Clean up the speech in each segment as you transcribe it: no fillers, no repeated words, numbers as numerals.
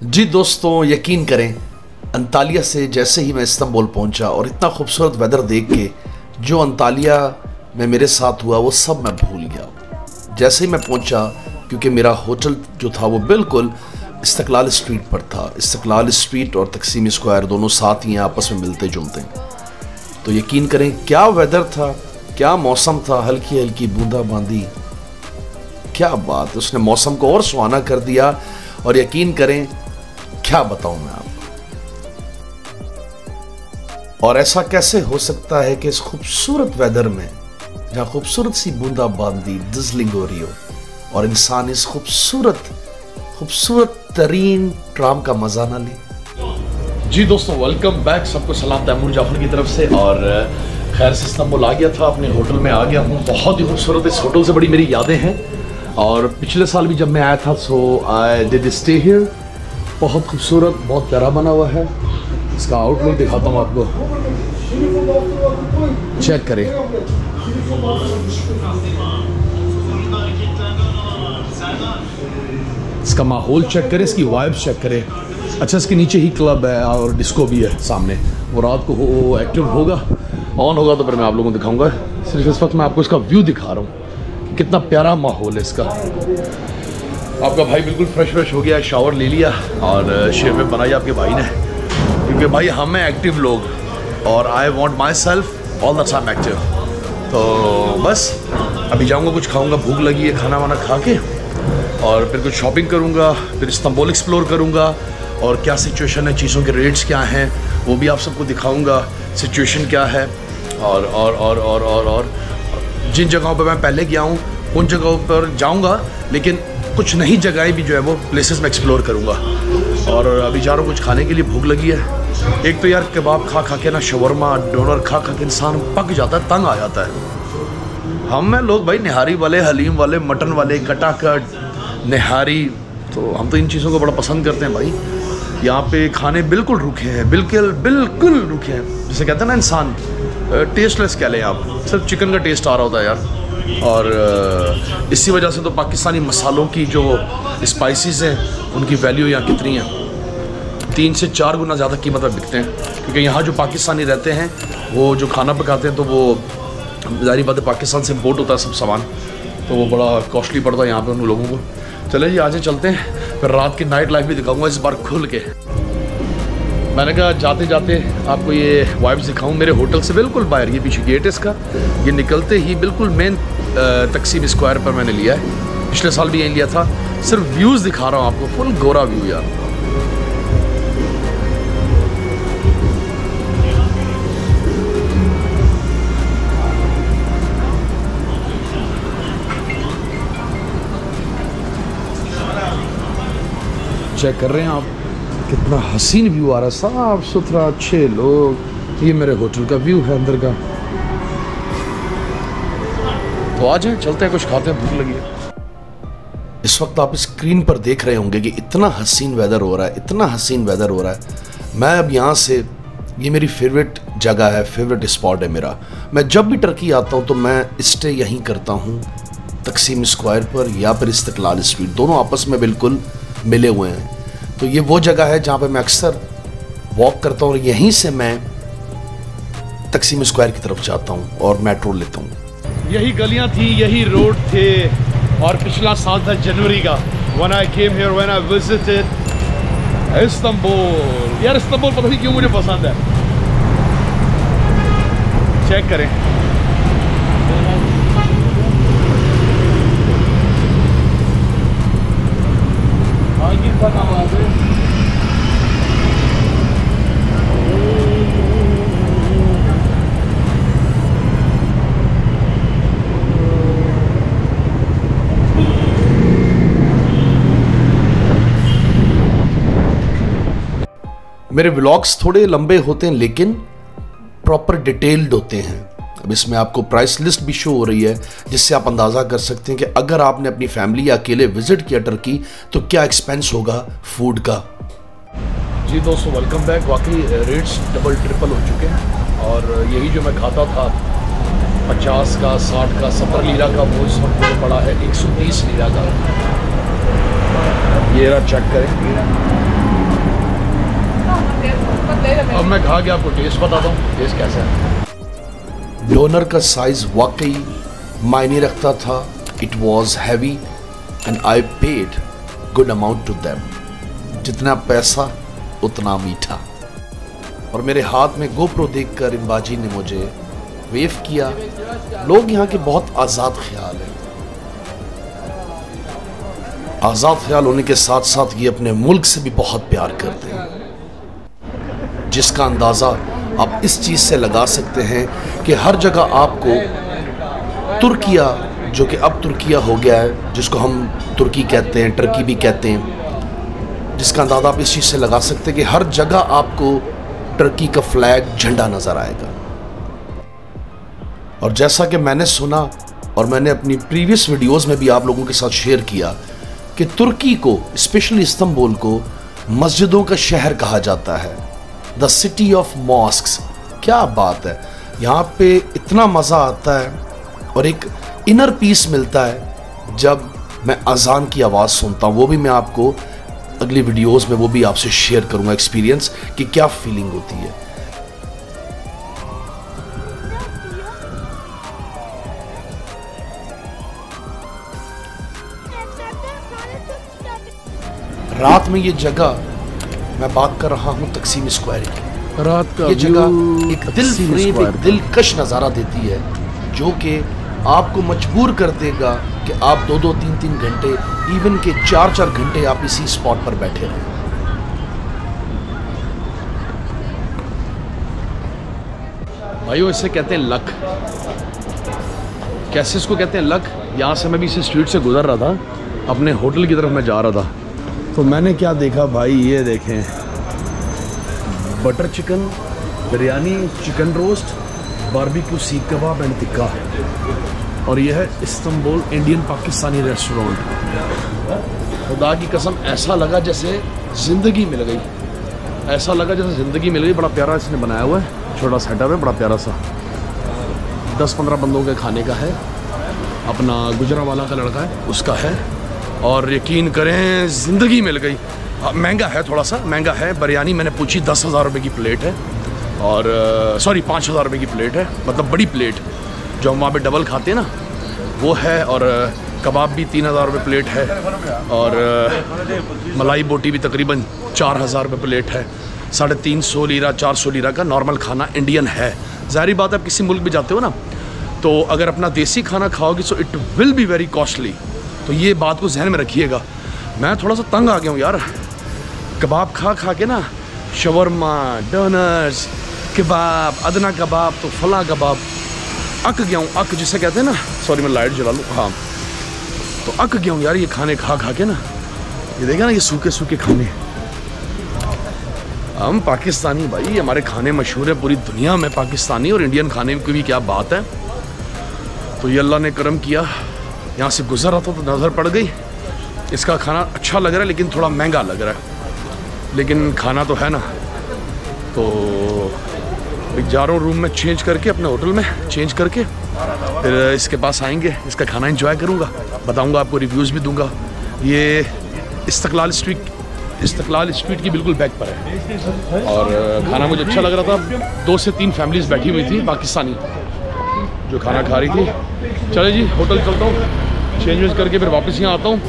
जी दोस्तों, यकीन करें अंतालिया से जैसे ही मैं इस्तांबुल पहुंचा और इतना खूबसूरत वेदर देख के जो अंतालिया में मेरे साथ हुआ वो सब मैं भूल गया। जैसे ही मैं पहुंचा, क्योंकि मेरा होटल जो था वो बिल्कुल इस्तकलाल स्ट्रीट पर था। इस्तकलाल स्ट्रीट और तकसीम स्क्वायर दोनों साथ ही आपस में मिलते जुलते हैं। तो यकीन करें क्या वेदर था, क्या मौसम था, हल्की हल्की बूंदाबांदी, क्या बात, उसने मौसम को और सुहाना कर दिया। और यकीन करें क्या बताऊं मैं आपको। और ऐसा कैसे हो सकता है कि इस खूबसूरत वेदर में, जहां खूबसूरत सी बूंदाबांदी डिज़लिंग हो रही हो और इंसान इस खूबसूरत तरीन ट्राम का मजा ना ले। जी दोस्तों, वेलकम बैक। सबको सलाम तैमूर जाफर की तरफ से। और खैर से इस्तांबुल आ गया था, अपने होटल में आ गया हूँ। बहुत ही खूबसूरत, इस होटल से बड़ी मेरी यादें हैं। और पिछले साल भी जब मैं आया था सो आई डिड स्टे हियर। बहुत खूबसूरत, बहुत प्यारा बना हुआ है। इसका आउटलुक दिखाता हूँ आपको, चेक करें। इसका माहौल चेक करें, इसकी वाइब्स चेक करें। अच्छा, इसके नीचे ही क्लब है और डिस्को भी है सामने। वो रात को एक्टिव होगा, ऑन होगा तो फिर मैं आप लोगों को दिखाऊंगा। सिर्फ इस वक्त मैं आपको इसका व्यू दिखा रहा हूँ, कितना प्यारा माहौल है इसका। आपका भाई बिल्कुल फ्रेश हो गया, शावर ले लिया और शेरवे बनाई आपके भाई ने, क्योंकि भाई हम हैं एक्टिव लोग और I want my self all the time active. तो बस अभी जाऊँगा, कुछ खाऊँगा, भूख लगी है, खाना वाना खा के, और फिर कुछ शॉपिंग करूँगा, फिर इस्तांबुल एक्सप्लोर करूँगा। और क्या सिचुएशन है, चीज़ों के रेट्स क्या हैं वो भी आप सबको दिखाऊँगा, सिचुएशन क्या है। और जिन जगहों पर मैं पहले गया हूँ उन जगहों पर जाऊँगा, लेकिन कुछ नई जगहें भी जो है वो प्लेसेस में एक्सप्लोर करूँगा। और अभी जा रहा हूँ कुछ खाने के लिए, भूख लगी है। एक तो यार कबाब खा के ना, शवरमा डोनर खा के इंसान पक जाता है, तंग आ जाता है। हम में लोग भाई निहारी वाले, हलीम वाले, मटन वाले, कटाकट निहारी, तो हम तो इन चीज़ों को बड़ा पसंद करते हैं भाई। यहाँ पे खाने बिल्कुल रुखे हैं, बिल्कुल रुखे हैं। जैसे कहते हैं ना इंसान टेस्टलेस कह लें आप, सिर्फ चिकन का टेस्ट आ रहा होता है यार। और इसी वजह से तो पाकिस्तानी मसालों की जो स्पाइसेस हैं उनकी वैल्यू यहाँ कितनी है, 3 से 4 गुना ज़्यादा कीमत में बिकते हैं। क्योंकि यहाँ जो पाकिस्तानी रहते हैं वो जो खाना पकाते हैं तो वो ज़ाहिर बात है पाकिस्तान से इम्पोर्ट होता है सब सामान, तो वो बड़ा कॉस्टली पड़ता है यहाँ पे उन लोगों को। चले जी, आज चलते हैं, फिर रात की नाइट लाइफ भी दिखाऊंगा इस बार खुल के। मैंने कहा जाते जाते आपको ये वाइब्स दिखाऊं मेरे होटल से बिल्कुल बाहर। ये पीछे गेट है इसका, ये निकलते ही बिल्कुल मेन तकसीम स्क्वायर पर मैंने लिया है। पिछले साल भी यहीं लिया था। सिर्फ व्यूज़ दिखा रहा हूँ आपको, फुल गोरा व्यू यार। चेक कर रहे हैं आप, कितना हसीन व्यू आ रहा है, साफ सुथरा, अच्छे लोग। ये मेरे होटल का व्यू है अंदर का। तो आज है, चलते हैं, कुछ खाते हैं, भूख लगी है। इस वक्त आप स्क्रीन पर देख रहे होंगे कि इतना हसीन वेदर हो रहा है, इतना हसीन वेदर हो रहा है। मैं अब यहाँ से, ये मेरी फेवरेट जगह है, फेवरेट स्पॉट है मेरा। मैं जब भी टर्की आता हूँ तो मैं स्टे यहीं करता हूँ, तकसीम स्क्वायर पर या फिर इस्तकलाल स्ट्रीट, दोनों आपस में बिल्कुल मिले हुए हैं। तो ये वो जगह है जहाँ पे मैं अक्सर वॉक करता हूँ और यहीं से मैं तकसीम स्क्वायर की तरफ जाता हूँ और मेट्रो लेता हूँ। यही गलियाँ थी, यही रोड थे। और पिछला साल था जनवरी का, when I came here, when I visited Istanbul. यार इस्तांबुल पता नहीं क्यों मुझे पसंद है। चेक करें, मेरे व्लॉग्स थोड़े लंबे होते हैं लेकिन प्रॉपर डिटेल्ड होते हैं। अब इसमें आपको प्राइस लिस्ट भी शो हो रही है, जिससे आप अंदाज़ा कर सकते हैं कि अगर आपने अपनी फैमिली या अकेले विजिट किया टर्की तो क्या एक्सपेंस होगा फूड का। जी दोस्तों, वेलकम बैक। वाकई रेट्स डबल ट्रिपल हो चुके हैं और यही जो मैं खाता था 50 का, 60 का, 70 लीरा का, वो इस वक्त मुझे पड़ा है 130 लीरा का। ये रहा, चेक करें। अब मैं खा के आपको टेस्ट बताता हूँ टेस्ट कैसा है। डोनर का साइज वाकई मायने रखता था। It was heavy and I paid good amount to them. जितना पैसा उतना मीठा। और मेरे हाथ में गोप्रो देखकर इम्बाजी ने मुझे वेव किया। लोग यहाँ के बहुत आज़ाद ख्याल हैं। आज़ाद ख्याल होने के साथ साथ ये अपने मुल्क से भी बहुत प्यार करते हैं, जिसका अंदाज़ा आप इस चीज़ से लगा सकते हैं कि हर जगह आपको तुर्किया, जो कि अब तुर्किया हो गया है, जिसको हम तुर्की कहते हैं, टर्की भी कहते हैं, जिसका अंदाज़ा आप इस चीज़ से लगा सकते हैं कि हर जगह आपको टर्की का फ्लैग झंडा नज़र आएगा। और जैसा कि मैंने सुना और मैंने अपनी प्रीवियस वीडियोस में भी आप लोगों के साथ शेयर किया कि तुर्की को, स्पेशली इस्तांबुल को, मस्जिदों का शहर कहा जाता है, द सिटी ऑफ मॉस्क्स। क्या बात है, यहाँ पे इतना मज़ा आता है और एक इनर पीस मिलता है जब मैं अजान की आवाज़ सुनता हूँ। वो भी मैं आपको अगली वीडियोस में वो भी आपसे शेयर करूँगा एक्सपीरियंस कि क्या फीलिंग होती है। रात में ये जगह, मैं बात कर रहा हूँ तकसीम स्क्वायर की, रात का ये जगह एक दिल फ्रेब, एक दिलकश नज़ारा देती है, जो कि आपको मजबूर कर देगा कि आप 2-2, 3-3 घंटे, इवन के 4-4 घंटे आप इसी स्पॉट पर बैठे रहें। भाइयों, इससे कहते हैं लक। कैसे इसको कहते हैं लक? यहाँ से मैं भी इसी स्ट्रीट से गुजर रहा था, अपने होटल की तरफ मैं जा रहा था, तो मैंने क्या देखा भाई, ये देखें, butter chicken, biryani, chicken roast, barbecue सीख कबाब एंड टिक्का। और ये है इस्तांबुल इंडियन पाकिस्तानी रेस्टोरेंट। खुदा की कसम, ऐसा लगा जैसे ज़िंदगी मिल गई, ऐसा लगा जैसे ज़िंदगी मिल गई। बड़ा प्यारा इसने बनाया हुआ है, छोटा सेटअप है, बड़ा प्यारा सा। 10-15 बंदों के खाने का है। अपना गुजरावाला का लड़का है, उसका है। और यकीन करें, ज़िंदगी मिल गई। महंगा है, थोड़ा सा महंगा है। बिरयानी मैंने पूछी 10,000 रुपये की प्लेट है, और सॉरी 5,000 रुपये की प्लेट है, मतलब बड़ी प्लेट जो हम वहाँ पे डबल खाते हैं ना, वो है। और कबाब भी 3,000 रुपये प्लेट है, और मलाई बोटी भी तकरीबन 4,000 रुपये प्लेट है। 350 लीरा 400 लीरा का नॉर्मल खाना इंडियन है। ज़ाहिर बात है, आप किसी मुल्क में जाते हो ना, तो अगर अपना देसी खाना खाओगे so it will be very costly. तो ये बात को जहन में रखिएगा। मैं थोड़ा सा तंग आ गया हूँ यार, कबाब खा खा के ना, शवरमा, डोनर्स, कबाब, अदना कबाब, तो फला कबाब, अक गया हूँ। अक जिसे कहते हैं ना, सॉरी मैं लाइट जला लूँ, हाँ, तो अक गया हूँ यार ये खाने खा खा के ना। ये देखा ना, ये सूखे सूखे खाने। हम पाकिस्तानी भाई, हमारे खाने मशहूर है पूरी दुनिया में, पाकिस्तानी और इंडियन खाने की भी क्या बात है। तो ये अल्लाह ने करम किया, यहाँ से गुजर रहा था तो नज़र पड़ गई। इसका खाना अच्छा लग रहा है लेकिन थोड़ा महंगा लग रहा है, लेकिन खाना तो है ना। तो जा रहा हूँ रूम में चेंज करके, अपने होटल में चेंज करके, फिर इसके पास आएंगे, इसका खाना एंजॉय करूँगा, बताऊँगा आपको, रिव्यूज़ भी दूँगा। ये इस्तकलाल स्ट्रीट की बिल्कुल बैक पर है, और खाना मुझे अच्छा लग रहा था। 2 से 3 फैमिलीज़ बैठी हुई थी पाकिस्तानी जो खाना खा रही थी। चले जी, होटल चलता हूँ, चेंज वेंज करके फिर वापस यहाँ आता हूँ।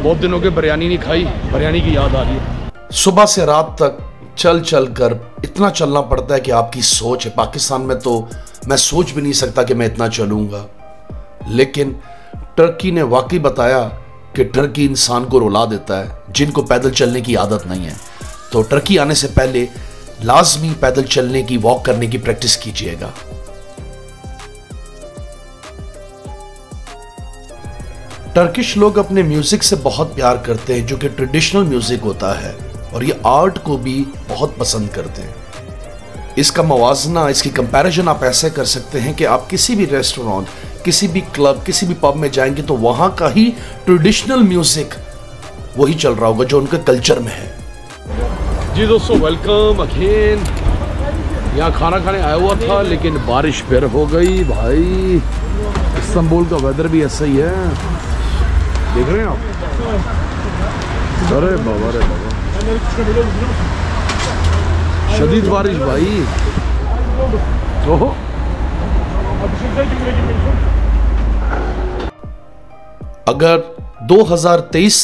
बहुत दिन हो गए बिरयानी नहीं खाई, बिरयानी की याद आ रही है। सुबह से रात तक चल चल कर इतना चलना पड़ता है कि आपकी सोच है। पाकिस्तान में तो मैं सोच भी नहीं सकता कि मैं इतना चलूँगा, लेकिन टर्की ने वाकई बताया कि टर्की इंसान को रुला देता है जिनको पैदल चलने की आदत नहीं है। तो टर्की आने से पहले लाजमी पैदल चलने की, वॉक करने की प्रैक्टिस कीजिएगा। टर्किश लोग अपने म्यूजिक से बहुत प्यार करते हैं, जो कि ट्रेडिशनल म्यूजिक होता है, और ये आर्ट को भी बहुत पसंद करते हैं। इसका मवाजना, इसकी कंपैरिजन आप ऐसे कर सकते हैं कि आप किसी भी रेस्टोरेंट, किसी भी क्लब, किसी भी पब में जाएंगे तो वहाँ का ही ट्रेडिशनल म्यूजिक वही चल रहा होगा जो उनके कल्चर में है। जी दोस्तों, वेलकम अगेन। यहाँ खाना खाने आया हुआ था लेकिन बारिश फिर हो गई भाई। इस्तांबुल का वेदर भी ऐसा ही है, देख रहे हैं आप। अरे बाबा, अरे बाबा, शदीद बारिश भाई। ओहो अगर 2023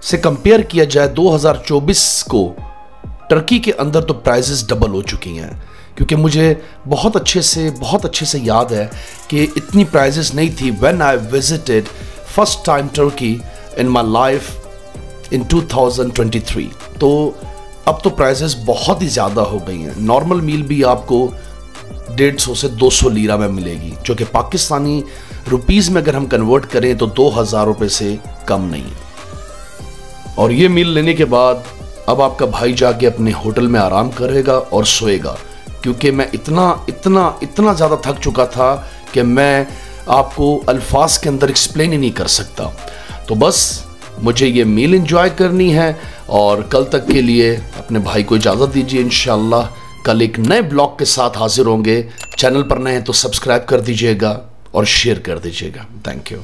से कंपेयर किया जाए 2024 को, टर्की के अंदर तो प्राइसेस डबल हो चुकी हैं। क्योंकि मुझे बहुत अच्छे से याद है कि इतनी प्राइसेस नहीं थी when I visited first time Turkey in my life in 2023। तो अब तो प्राइसेस बहुत ही ज़्यादा हो गई हैं। नॉर्मल मील भी आपको 150 से 200 लीरा में मिलेगी, जो कि पाकिस्तानी रुपीस में अगर हम कन्वर्ट करें तो 2000 रुपये से कम नहीं है। और ये मील लेने के बाद अब आपका भाई जाके अपने होटल में आराम करेगा और सोएगा, क्योंकि मैं इतना ज़्यादा थक चुका था कि मैं आपको अल्फाज के अंदर एक्सप्लेन ही नहीं कर सकता। तो बस मुझे ये मील एंजॉय करनी है और कल तक के लिए अपने भाई को इजाज़त दीजिए। इंशाल्लाह कल एक नए ब्लॉग के साथ हाजिर होंगे। चैनल पर नए हैं तो सब्सक्राइब कर दीजिएगा और शेयर कर दीजिएगा। Thank you.